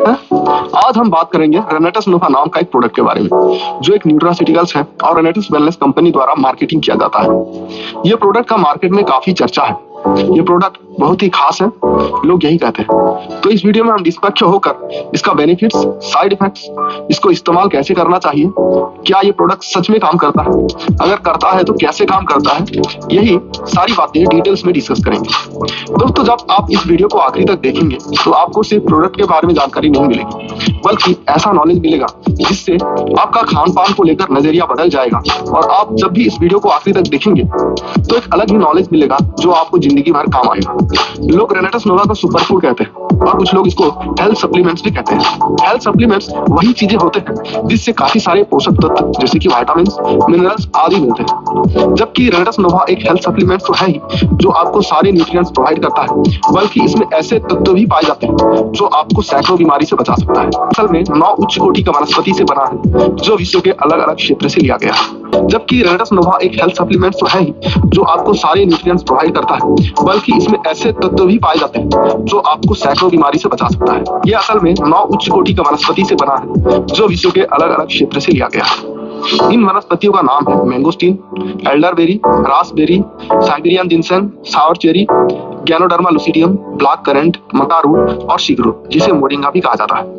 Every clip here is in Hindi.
हैं? आज हम बात करेंगे रेनेटिस नोवा नाम का एक प्रोडक्ट के बारे में, जो एक न्यूट्रास्यूटिकल्स है और रेनेटिस वेलनेस कंपनी द्वारा मार्केटिंग किया जाता है। ये प्रोडक्ट का मार्केट में काफी चर्चा है। ये प्रोडक्ट बहुत ही खास है, लोग यही कहते हैं। तो इस वीडियो में हम निष्पक्ष होकर इसका बेनिफिट्स, साइड इफेक्ट्स, इसको इस्तेमाल कैसे करना चाहिए, क्या ये प्रोडक्ट सच में काम करता है, अगर करता है तो कैसे काम करता है, यही सारी बातें डिटेल्स में डिस्कस करेंगे। दोस्तों, जब आप इस वीडियो को आखिरी तक देखेंगे तो आपको सिर्फ प्रोडक्ट के बारे में जानकारी नहीं मिलेगी, बल्कि ऐसा नॉलेज मिलेगा जिससे आपका खान पान को लेकर नजरिया बदल जाएगा। और आप जब भी इस वीडियो को आखिरी तक देखेंगे तो एक अलग ही नॉलेज मिलेगा जो आपको जिंदगी भर काम आएगा। लोग रेनेटिस नोवा को सुपर फूड कहते हैं और कुछ लोग इसको हेल्थ सप्लीमेंट्स भी कहते हैं। हेल्थ सप्लीमेंट्स वही चीजें होते हैं जिससे काफी सारे पोषक तत्व जैसे कि विटामिन, मिनरल्स आदि मिलते हैं। जबकि रेनेटिस नोवा एक हेल्थ सप्लीमेंट तो है ही जो आपको सारे न्यूट्रिएंट्स प्रोवाइड करता है, बल्कि इसमें ऐसे तत्व भी पाए जाते हैं जो आपको सैकड़ों बीमारी से बचा सकता है। असल में 9 उच्च कोटि का वनस्पति से बना है जो विश्व के अलग अलग क्षेत्र से लिया गया है। जबकि रेनेटिस नोवा एक हेल्थ सप्लीमेंट तो है ही जो आपको सारे न्यूट्रिएंट्स प्रोवाइड करता है, बल्कि इसमें ऐसे तत्व भी पाए जाते हैं जो आपको सैकड़ों बीमारी से बचा सकता है। ये असल में 9 उच्च कोटि का वनस्पति से बना है जो विश्व के अलग अलग क्षेत्र से लिया गया है। इन वनस्पतियों का नाम है mangosteen, elderberry, raspberry, Siberian ginseng, sour cherry, ganoderma lucidum, black currant, maca root और शिगरूट, जिसे मोरिंगा भी कहा जाता है।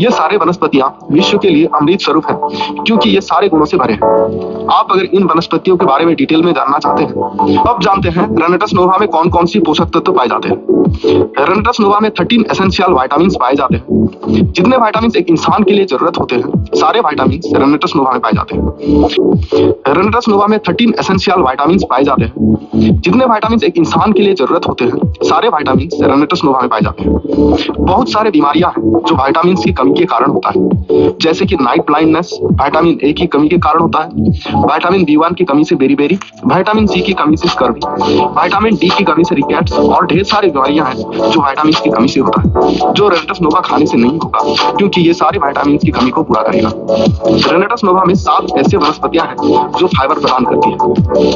ये सारे वनस्पतियां विश्व के लिए अमृत स्वरूप हैं, क्योंकि ये सारे गुणों से भरे हैं। आप अगर इन वनस्पतियों के बारे में डिटेल में जानना चाहते हैं, अब जानते हैं रेनेटिस नोवा में कौन कौन सी पोषक तत्व पाए जाते हैं। रेनेटिस नोवा में 13 एसेंशियल विटामिन पाए जाते हैं। जितने विटामिन एक इंसान के लिए जरूरत होते हैं, सारे विटामिन रेनेटिस नोवा में पाए जाते हैं। रेनेटिस नोवा में 13 एसेंशियल विटामिन पाए जाते हैं। जितने विटामिन एक इंसान के लिए जरूरत होते हैं, सारे विटामिन रेनेटिस नोवा में पाए जाते हैं। बहुत सारे बीमारियां हैं जो विटामिन की कमी के कारण होता है, जैसे कि नाइट ब्लाइंडनेस विटामिन ए की कमी के कारण होता है, विटामिन B1 की कमी से बेरी-बेरी, विटामिन सी की कमी से स्कर्वी, विटामिन डी की कमी से रिकेट्स और ढेर सारी बीमारियां हैं जो विटामिन की कमी से होता है, जो रेनेटिस नोवा खाने से नहीं होगा, क्योंकि ये सारे विटामिन की कमी को पूरा करेगा। रेनेटिस नोवा में 7 ऐसे वनस्पतियां हैं जो फाइबर प्रदान करती है।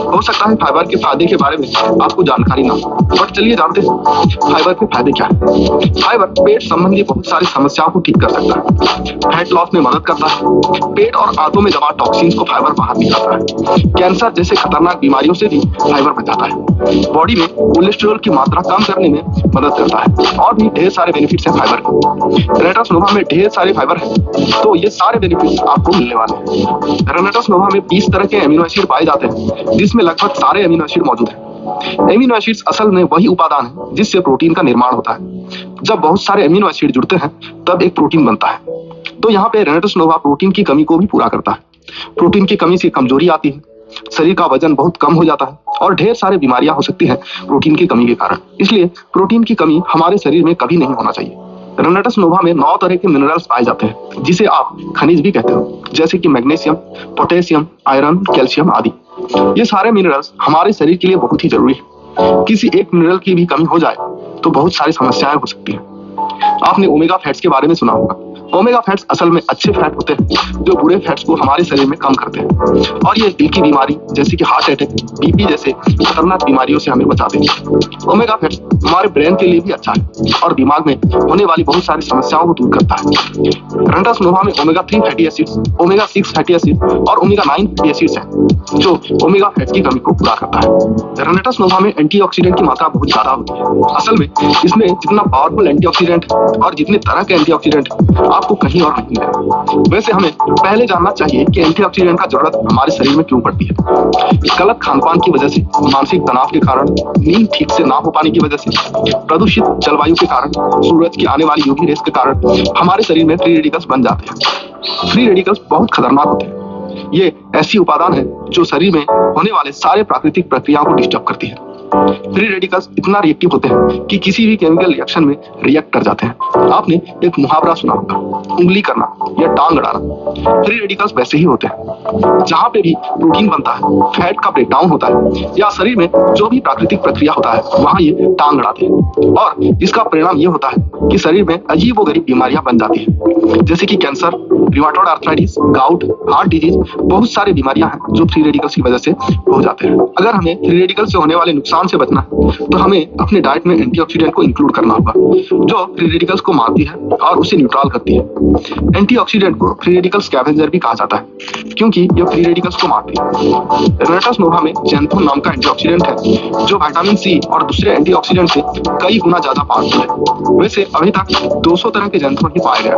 हो सकता है फाइबर के फायदे के बारे में आपको जानकारी ना हो, बट चलिए जानते हैं फाइबर के फायदे क्या है। फाइबर पेट संबंधी बहुत सारी समस्याओं को ठीक कर सकता है, फैट लॉस में मदद करता है, पेट और आंतों में जमा टॉक्सिन्स को फाइबर बाहर निकालता है, कैंसर जैसे खतरनाक बीमारियों से भी फाइबर बचाता है, बॉडी में कोलेस्ट्रॉल की मात्रा कम करने में मदद करता है, और भी ढेर सारे बेनिफिट्स हैं फाइबर के। रेनेटिस नोवा में ढेर सारे फाइबर है, तो ये सारे बेनिफिट्स आपको मिलने वाले हैं। रेनेटिस नोवा में 20 तरह के एमिनो एसिड पाए जाते हैं, जिसमें लगभग सारे एमिनो एसिड मौजूद हैं। एमिनो एसिड्स असल में वही उपादान है जिससे प्रोटीन का निर्माण होता है। जब बहुत सारे एमिनो एसिड जुड़ते हैं तब एक प्रोटीन बनता है। तो यहाँ पे रेनेटिस नोवा प्रोटीन की कमी को भी पूरा करता है। प्रोटीन की कमी से कमजोरी आती है, शरीर का वजन बहुत कम हो जाता है और ढेर सारी बीमारियां हो सकती हैं प्रोटीन की कमी के कारण। इसलिए प्रोटीन की कमी हमारे शरीर में कभी नहीं होना चाहिए। रेनेटिस नोवा में 9 तरह के मिनरल्स पाए जाते हैं, जिसे आप खनिज भी कहते हो, जैसे कि मैग्नीशियम, पोटेशियम, आयरन, कैल्शियम आदि। ये सारे मिनरल्स हमारे शरीर के लिए बहुत ही जरूरी है। किसी एक मिनरल की भी कमी हो जाए तो बहुत सारी समस्याएं हो सकती हैं। आपने ओमेगा फैट्स के बारे में सुना होगा। ओमेगा फैट्स असल में अच्छे फैट होते हैं जो बुरे फैट्स को हमारे शरीर में कम करते हैं, और ये दिल की बीमारी जैसे कि हार्ट अटैक, बीपी जैसे खतरनाक बीमारियों से हमें बचाते हैं। ओमेगा फैट्स हमारे ब्रेन के लिए भी अच्छा है और दिमाग में होने वाली बहुत सारी समस्याओं को दूर करता है। रेनेटिस नोवा में omega 3 fatty acids, omega 6 fatty acid और ओमेगा 9 फैटी एसिड्स हैं जो ओमेगा फैट्स की कमी को पूरा करता है। रेनेटिस नोवा में एंटीऑक्सीडेंट की मात्रा बहुत ज्यादा होती है। असल में इसमें जितना पावरफुल एंटीऑक्सीडेंट और जितने तरह के एंटीऑक्सीडेंट आपको कहीं और नहीं मिलेगा। वैसे हमें पहले जानना चाहिए कि एंटीऑक्सीडेंट का जरूरत हमारे शरीर में क्यों पड़ती है। गलत खानपान की वजह से, मानसिक तनाव के कारण, नींद ठीक से ना हो पाने की वजह से, प्रदूषित जलवायु के कारण, सूरज की आने वाली यूवी रेस के कारण हमारे शरीर में फ्री रेडिकल्स बन जाते हैं। फ्री रेडिकल्स बहुत खतरनाक होते हैं। ये ऐसी उपादान है जो शरीर में होने वाले सारे प्राकृतिक प्रक्रियाओं को डिस्टर्ब करती है। फ्री रेडिकल्स इतना रिएक्टिव होते हैं कि किसी भी केमिकल रिएक्शन में रिएक्ट कर जाते हैं। आपने एक मुहावरा सुना होगा, उंगली करना या टांग अड़ाना। फ्री रेडिकल्स वैसे ही होते हैं। जहां पे भी प्रोटीन बनता है, फैट का ब्रेकडाउन होता है या शरीर में जो भी प्राकृतिक प्रक्रिया होता है, वहां ये टांग अड़ाते हैं, और इसका परिणाम ये होता है कि शरीर में अजीबोगरीब बीमारियां बन जाती है, जैसे कि cancer, rheumatoid arthritis, gout, heart disease. बहुत सारी बीमारियां हैं जो फ्री रेडिकल्स की वजह से हो जाते हैं। अगर हमें फ्री रेडिकल से होने वाले नुकसान नुकसान से बचना है तो हमें अपने डाइट में एंटीऑक्सीडेंट को इंक्लूड करना होगा, जो फ्री रेडिकल्स को मारती है और उसे न्यूट्रल करती है। एंटीऑक्सीडेंट को फ्री रेडिकल स्कैवेंजर भी कहा जाता है क्योंकि ये फ्री रेडिकल्स को मारती है। रेनेटस नोवा में ज़ैंथोन नाम का एंटीऑक्सीडेंट है जो विटामिन सी और दूसरे एंटीऑक्सीडेंट से कई गुना ज्यादा पावरफुल है। वैसे अभी तक 200 तरह के ज़ैंथोन ही पाए गए,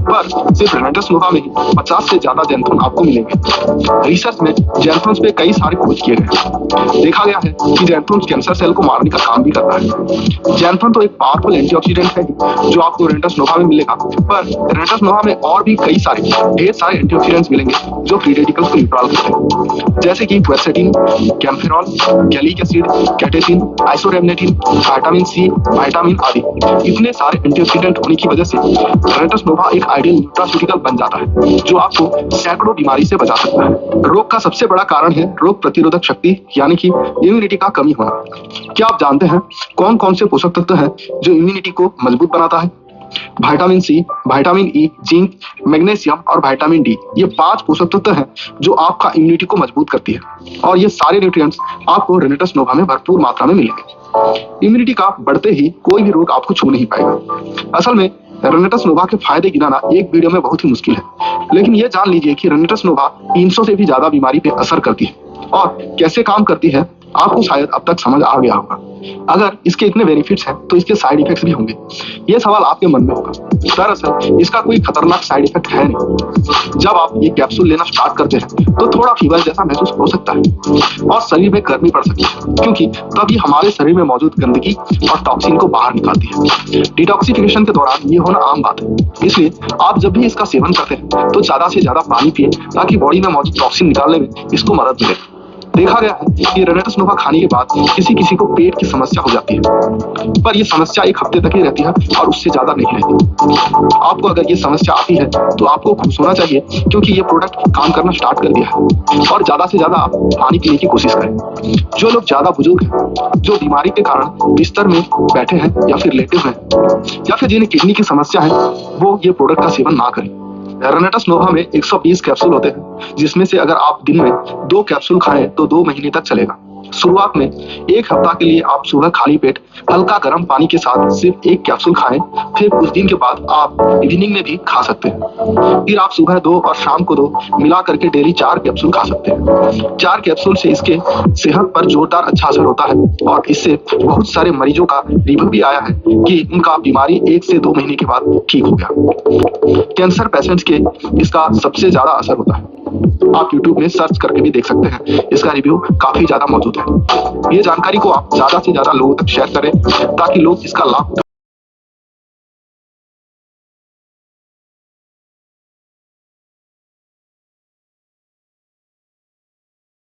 पर सिर्फ रेनेटस नोवा में ही 50 से ज्यादा ज़ैंथोन आपको मिलेंगे। रिसर्च में ज़ैंथोन्स पे कई सारे खोज किए गए। देखा गया है कि ज़ैंथोन्स कैंसर सेल को मारने का काम भी करता है। ज़ैंथोन तो एक पावरफुल एंटीऑक्सीडेंट है जो आपको रेनेटस नोवा में मिलेगा, पर रेनेटस नोवा में और भी ढेर सारे एंटीऑक्सीडेंट्स मिलेंगे जो फ्री रेडिकल्स को न्यूट्रल करते हैं, जैसे कि quercetin, kaempferol, gallic acid, catechin, isorhamnetin, vitamin C, vitamin आदि। इतने सारे एंटीऑक्सीडेंट होने की वजह से रेनेटस नोवा एक आइडियल न्यूट्रास्यूटिकल बन जाता है जो आपको सैकड़ों बीमारी से बचा सकता है। रोग का सबसे बड़ा कारण है रोग प्रतिरोधक शक्ति यानी कि इम्यूनिटी का कमी होना। क्या आप जानते हैं कौन कौन से पोषक तत्व हैं जो इम्यूनिटी को मजबूत बनाता है? Vitamin C, vitamin E, zinc, magnesium और विटामिन डी, ये 5 पोषक तत्व हैं जो आपका इम्यूनिटी को मजबूत करती है और ये सारे न्यूट्रिएंट्स आपको रेनेटस नोवा में भरपूर मात्रा में मिलेंगे। इम्यूनिटी का बढ़ते ही कोई भी रोग आपको छू नहीं पाएगा। असल में रेनेटस नोवा के फायदे गिनाना एक वीडियो में बहुत ही मुश्किल है, लेकिन ये जान लीजिए कि रेनेटस नोवा 300 से भी ज्यादा बीमारी पे असर करती है और कैसे काम करती है आपको शायद अब तक समझ आ गया होगा। अगर इसके इतने बेनिफिट्स हैं तो इसके साइड इफेक्ट्स भी होंगे। ये सवाल आपके मन में होगा। दरअसल इसका कोई खतरनाक साइड इफेक्ट है नहीं। जब आप ये कैप्सूल लेना स्टार्ट करते हैं तो थोड़ा फीवर जैसा महसूस हो सकता है और शरीर में गर्मी पड़ सकती है, क्योंकि तब ये हमारे शरीर में मौजूद गंदगी और टॉक्सिन को बाहर निकालती है। डिटॉक्सिफिकेशन के दौरान ये होना आम बात है, इसलिए आप जब भी इसका सेवन करते हैं तो ज्यादा से ज्यादा पानी पिए ताकि बॉडी में मौजूद टॉक्सिन निकालने में इसको मदद मिले। देखा गया है कि रेनेटस नोवा खाने के बाद किसी किसी को पेट की समस्या हो जाती है, पर यह समस्या 1 हफ्ते तक ही रहती है और उससे ज्यादा नहीं रहती। आपको अगर ये समस्या आती है तो आपको खुश होना चाहिए, क्योंकि ये प्रोडक्ट काम करना स्टार्ट कर दिया है। और ज्यादा से ज्यादा आप पानी पीने की कोशिश करें। जो लोग ज्यादा बुजुर्ग हैं, जो बीमारी के कारण बिस्तर में बैठे हैं या फिर लेटे हुए हैं, या फिर जिन्हें किडनी की समस्या है, वो ये प्रोडक्ट का सेवन ना करें। रेनेटस नोवा में 120 कैप्सूल होते हैं, जिसमें से अगर आप दिन में 2 कैप्सूल खाएं तो 2 महीने तक चलेगा। शुरुआत में 1 हफ्ता के लिए आप सुबह खाली पेट हल्का गर्म पानी के साथ सिर्फ 1 कैप्सूल खाएं, फिर कुछ दिन के बाद आप इवनिंग में भी खा सकते हैं। फिर आप सुबह 2 और शाम को 2 मिला करके डेली 4 कैप्सूल खा सकते हैं। 4 कैप्सूल से इसके सेहत पर जोरदार अच्छा असर होता है और इससे बहुत सारे मरीजों का रिव्यू भी आया है कि उनका बीमारी 1 से 2 महीने के बाद ठीक हो गया। कैंसर पेशेंट्स के इसका सबसे ज्यादा असर होता है। आप YouTube में सर्च करके भी देख सकते हैं, इसका रिव्यू काफी ज्यादा मौजूद है। ये जानकारी को आप ज्यादा से ज्यादा लोगों तक शेयर करें ताकि लोग इसका लाभ